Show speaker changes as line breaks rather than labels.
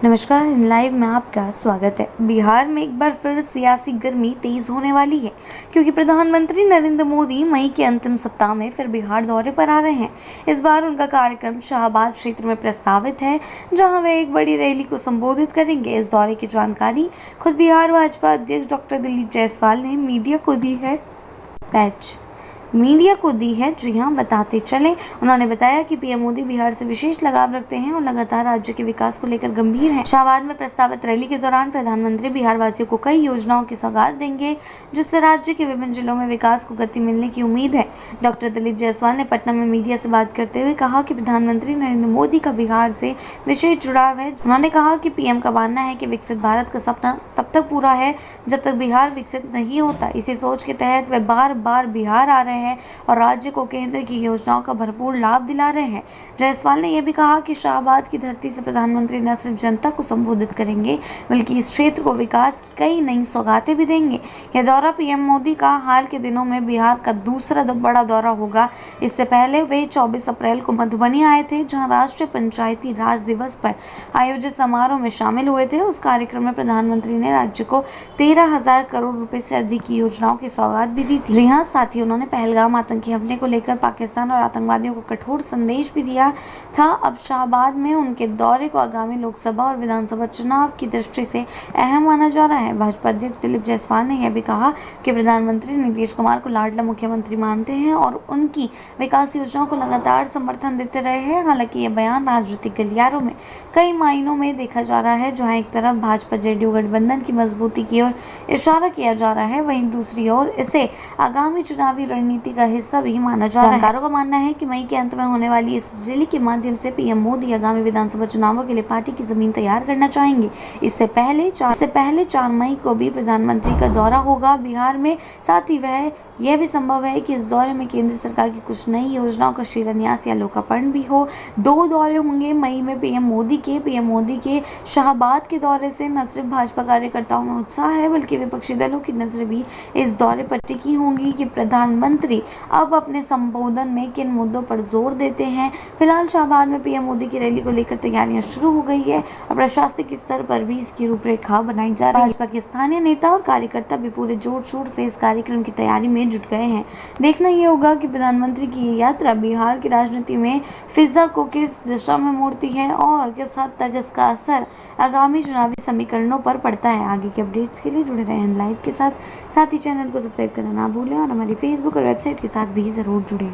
नमस्कार, इन लाइव में आपका स्वागत है। बिहार में एक बार फिर सियासी गर्मी तेज होने वाली है क्योंकि प्रधानमंत्री नरेंद्र मोदी मई के अंतिम सप्ताह में फिर बिहार दौरे पर आ रहे हैं। इस बार उनका कार्यक्रम शाहबाद क्षेत्र में प्रस्तावित है, जहां वे एक बड़ी रैली को संबोधित करेंगे। इस दौरे की जानकारी खुद बिहार भाजपा अध्यक्ष डॉक्टर दिलीप जायसवाल ने मीडिया को दी है। जी हां, बताते चले। उन्होंने बताया कि पीएम मोदी बिहार से विशेष लगाव रखते हैं और लगातार राज्य के विकास को लेकर गंभीर हैं। शाहबाद में प्रस्तावित रैली के दौरान प्रधानमंत्री बिहार वासियों को कई योजनाओं की सौगात देंगे, जिससे राज्य के विभिन्न जिलों में विकास को गति मिलने की उम्मीद है। डॉक्टर दिलीप जायसवाल ने पटना में मीडिया से बात करते हुए कहा कि प्रधानमंत्री नरेंद्र मोदी का बिहार से विशेष जुड़ाव है। उन्होंने कहा कि पीएम का मानना है कि विकसित भारत का सपना तब तक पूरा है जब तक बिहार विकसित नहीं होता। इसी सोच के तहत वे बार बार बिहार आ रहे हैं और राज्य को केंद्र की योजनाओं का भरपूर लाभ दिला रहे हैं। जायसवाल ने यह भी कहा कि शाहबाद की धरती से प्रधानमंत्री न सिर्फ जनता को संबोधित करेंगे, बल्कि इस क्षेत्र को विकास की कई नई सौगातें भी देंगे। यह दौरा पीएम मोदी का हाल के दिनों में बिहार का दूसरा बड़ा दौरा होगा। इससे पहले वे 24 अप्रैल को मधुबनी आए थे, जहां राष्ट्रीय पंचायती राज दिवस पर आयोजित समारोह में शामिल हुए थे। उस कार्यक्रम में प्रधानमंत्री ने राज्य को 13,000 करोड़ रुपए से अधिक की योजनाओं की सौगात भी दी थी। जी हाँ, साथ ही उन्होंने पहलगाम आतंकी हमले को लेकर पाकिस्तान और आतंकवादियों को कठोर संदेश भी दिया था। अब शाहबाद में उनके दौरे को आगामी लोकसभा और विधानसभा चुनाव की दृष्टि से अहम माना जा रहा है। भाजपा अध्यक्ष दिलीप जायसवाल ने यह भी कहा कि प्रधानमंत्री नीतीश कुमार को लाडला मुख्यमंत्री मानते हैं और उनकी विकास योजनाओं को लगातार समर्थन देते रहे हैं। हालांकि यह बयान राजनीतिक गलियारों में कई मायनों में देखा जा रहा है, जहां एक तरफ भाजपा जेडीयू गठबंधन की मजबूती की ओर इशारा किया जा रहा है, वहीं दूसरी ओर इसे आगामी चुनावी रणनीति का हिस्सा भी माना जा रहा है। जानकारों का मानना है कि मई के अंत में होने वाली इस रैली के माध्यम से पीएम मोदी आगामी विधानसभा चुनावों के लिए पार्टी की जमीन तैयार करना चाहेंगे। इससे पहले 4 मई को भी प्रधानमंत्री का दौरा होगा बिहार में। साथ ही यह भी संभव है कि इस दौरे में केंद्र सरकार की कुछ नई योजनाओं का शिलान्यास या लोकार्पण भी हो। 2 दौरे होंगे मई में पीएम मोदी के शाहबाद के दौरे से न सिर्फ भाजपा कार्यकर्ताओं में उत्साह है, बल्कि विपक्षी दलों की नजर भी इस दौरे पर टिकी होंगी कि प्रधानमंत्री अब अपने संबोधन में किन मुद्दों पर जोर देते हैं। फिलहाल शाहबाद में पीएम मोदी की रैली को लेकर तैयारियां शुरू हो गई है और प्रशासनिक स्तर पर भी इसकी रूपरेखा बनाई जा रही है। भाजपा के स्थानीय नेता और कार्यकर्ता भी पूरे जोर शोर से इस कार्यक्रम की तैयारी में जुट गए हैं। देखना यह होगा कि प्रधानमंत्री की ये यात्रा बिहार की राजनीति में फिजा को किस दिशा में मोड़ती है और किस हद तक इसका असर आगामी चुनावी समीकरणों पर पड़ता है। आगे के अपडेट्स के लिए जुड़े रहें लाइव के साथ ही चैनल को सब्सक्राइब करना ना भूलें और हमारी फेसबुक और वेबसाइट के साथ भी जरूर जुड़ें।